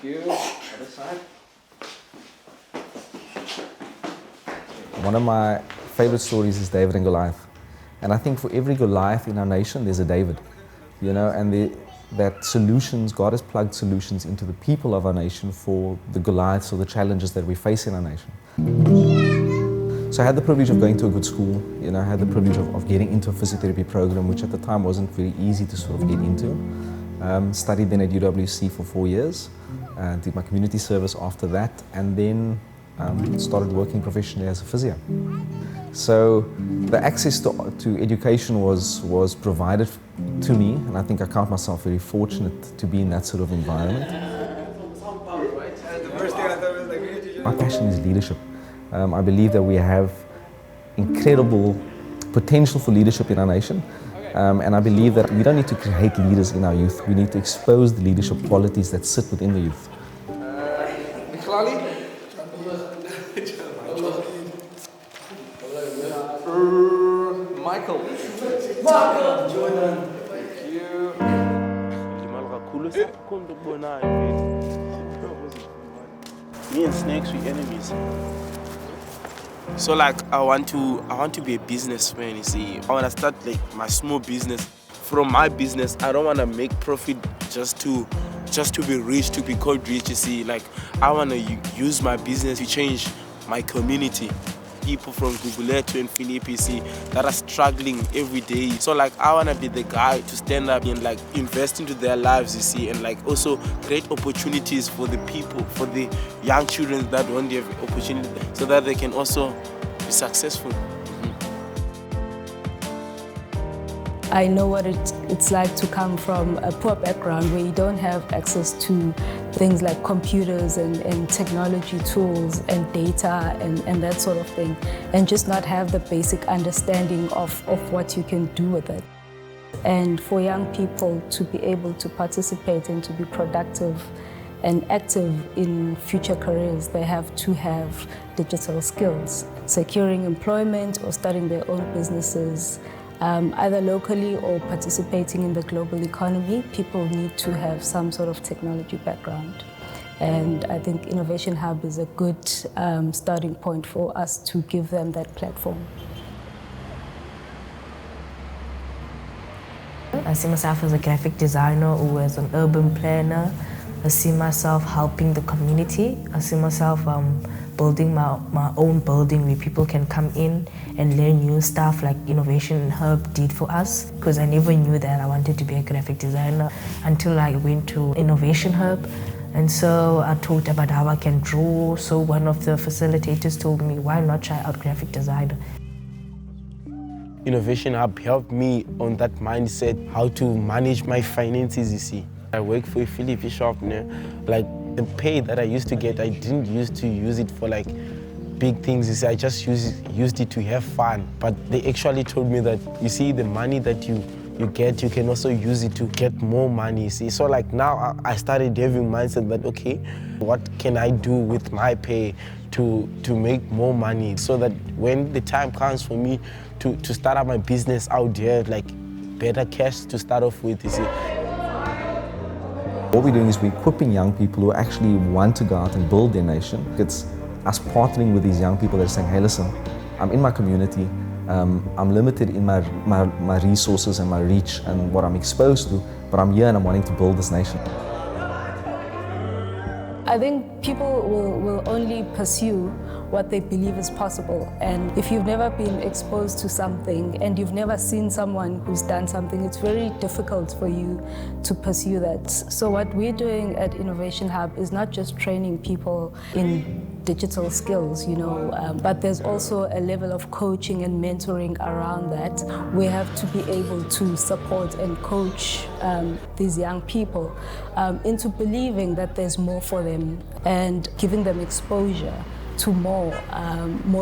Thank you. Other side. One of my favorite stories is David and Goliath. And I think for every Goliath in our nation, there's a David. You know, and that solutions, God has plugged solutions into the people of our nation for the Goliaths or the challenges that we face in our nation. So I had the privilege of going to a good school, you know, I had the privilege of getting into a physiotherapy program, which at the time wasn't very easy to sort of get into. Studied then at UWC for 4 years, did my community service after that, and then started working professionally as a physio. So the access to education was provided to me, and I think I count myself very fortunate to be in that sort of environment. My passion is leadership. I believe that we have incredible potential for leadership in our nation, and I believe that we don't need to create leaders in our youth, we need to expose the leadership qualities that sit within the youth. Michael. Jordan. Thank you. Me and snakes, we enemies. So like I want to be a businessman, you see. I want to start like my small business. From my business, I don't want to make profit just to be rich, to be called rich, you see. Like I want to use my business to change my community. People from Guguletu and Philipi, see, that are struggling every day. So like I want to be the guy to stand up and like invest into their lives, you see, and like also create opportunities for the people, for the young children that want the opportunity, so that they can also be successful. I know what it's like to come from a poor background where you don't have access to things like computers and technology tools and data and that sort of thing, and just not have the basic understanding of what you can do with it. And for young people to be able to participate and to be productive and active in future careers, they have to have digital skills. Securing employment or starting their own businesses, either locally or participating in the global economy, people need to have some sort of technology background. And I think Innovation Hub is a good starting point for us to give them that platform. I see myself as a graphic designer or as an urban planner. I see myself helping the community. I see myself building my own building where people can come in and learn new stuff like Innovation Hub did for us, because I never knew that I wanted to be a graphic designer until I went to Innovation Hub. And so I talked about how I can draw. So one of the facilitators told me, why not try out graphic designer? Innovation Hub helped me on that mindset, how to manage my finances, you see. I work for a Philipi shop now. Like the pay that I used to get, I didn't used to use it for like big things, you see. I just used it to have fun. But they actually told me that, you see, the money that you get, you can also use it to get more money, you see. So like now I started having mindset that, okay, what can I do with my pay to make more money, so that when the time comes for me to start up my business out there, like better cash to start off with, you see. What we're doing is we're equipping young people who actually want to go out and build their nation. It's us partnering with these young people that are saying, hey, listen, I'm in my community, I'm limited in my resources and my reach and what I'm exposed to, but I'm here and I'm wanting to build this nation. I think people will only pursue what they believe is possible. And if you've never been exposed to something and you've never seen someone who's done something, it's very difficult for you to pursue that. So what we're doing at Innovation Hub is not just training people in digital skills, but there's also a level of coaching and mentoring around that. We have to be able to support and coach these young people into believing that there's more for them and giving them exposure to more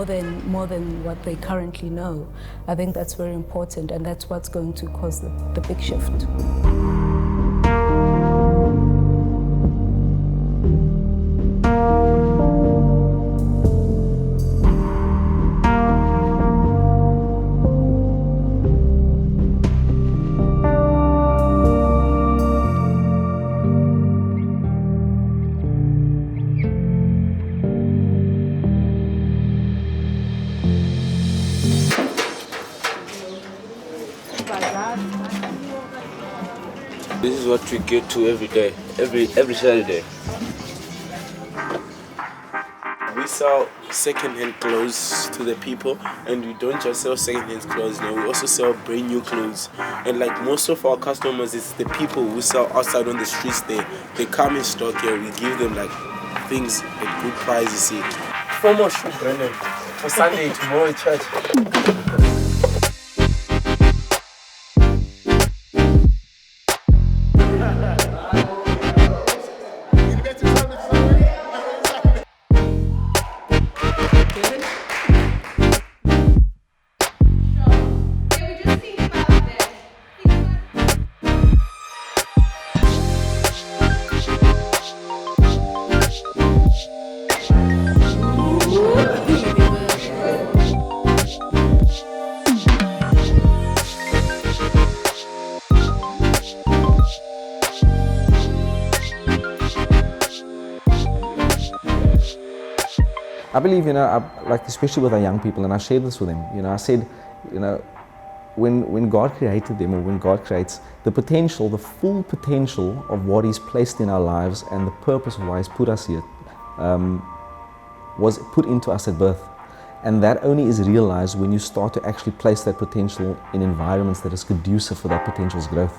than what they currently know. I think that's very important, and that's what's going to cause the big shift. what we get to every day, every Saturday. We sell second-hand clothes to the people, and we don't just sell second-hand clothes. We also sell brand new clothes. And like most of our customers, it's the people who sell outside on the streets. They come in stock here. We give them like things at good price. You see. For more shoe, Brandon. For Sunday tomorrow at church. I believe, like especially with our young people, and I shared this with them, I said, when God created them, or when God creates, the potential, the full potential of what He's placed in our lives and the purpose of why He's put us here was put into us at birth. And that only is realized when you start to actually place that potential in environments that is conducive for that potential's growth.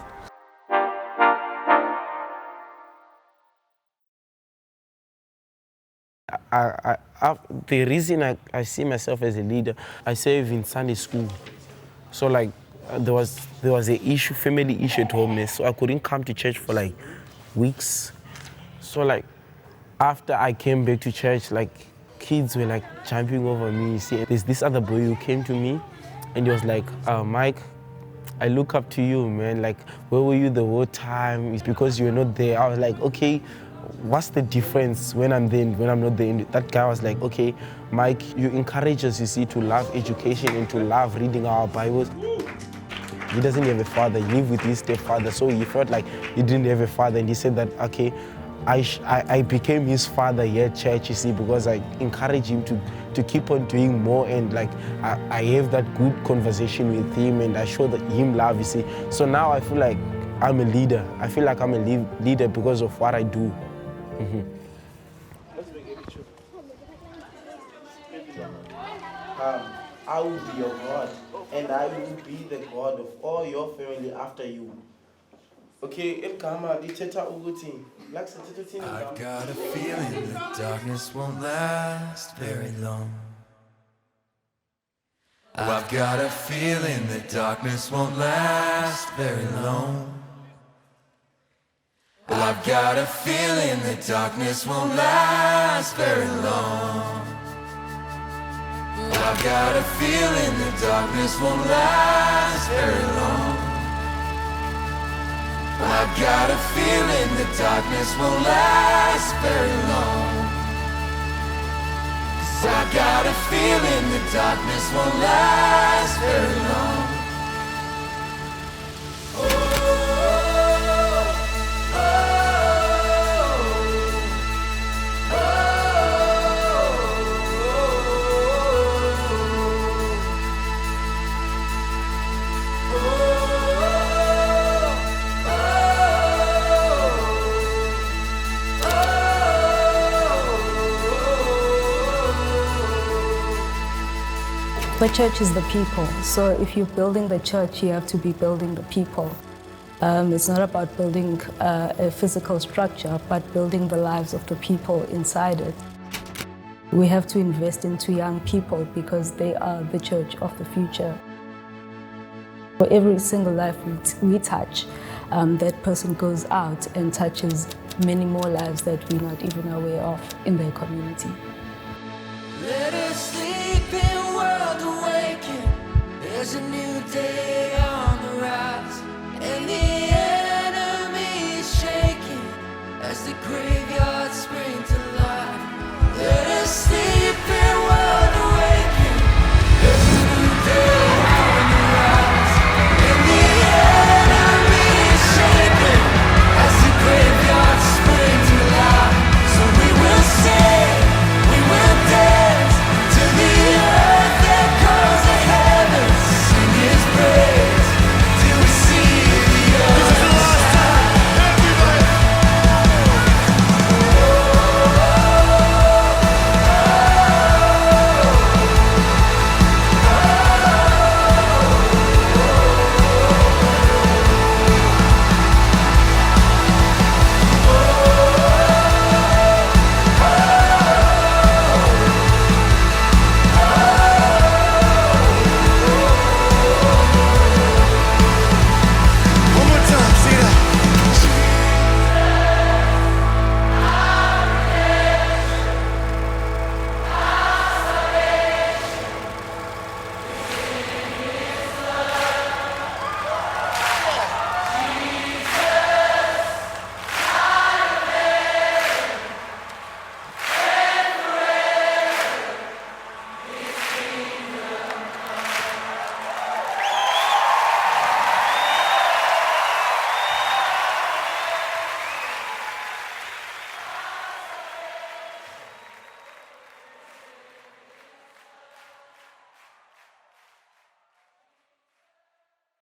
The reason I see myself as a leader, I serve in Sunday school. So like there was an issue, family issue at home, so I couldn't come to church for like weeks. So like after I came back to church, like kids were like jumping over me. You see, there's this other boy who came to me and he was like, Mike, I look up to you, man. Like, where were you the whole time? It's because you were not there. I was like, okay, what's the difference when I'm there and when I'm not there? And that guy was like, okay, Mike, you encourage us, you see, to love education and to love reading our Bibles. He doesn't have a father. He lived with his stepfather, so he felt like he didn't have a father. And he said that, okay, I became his father here at church, you see, because I encourage him to keep on doing more, and like I have that good conversation with him and I show him love, you see. So now I feel like I'm a leader. I feel like I'm a leader because of what I do. I will be your God, and I will be the God of all your family after you. Okay, I've got a feeling the darkness won't last very long. I've got a feeling the darkness won't last very long. I've got a feeling the darkness won't last very long. I've got a feeling the darkness won't last very long. I've got a feeling the darkness won't last very long. 'Cause I've got a feeling the darkness won't last very long. The church is the people. So if you're building the church, you have to be building the people. It's not about building a physical structure, but building the lives of the people inside it. We have to invest into young people because they are the church of the future. For every single life we touch, that person goes out and touches many more lives that we're not even aware of in their community. Let us sleep in world awaken. There's a new day on the rise, and the enemy is shaking as the graveyards spring to life. Let us sleep.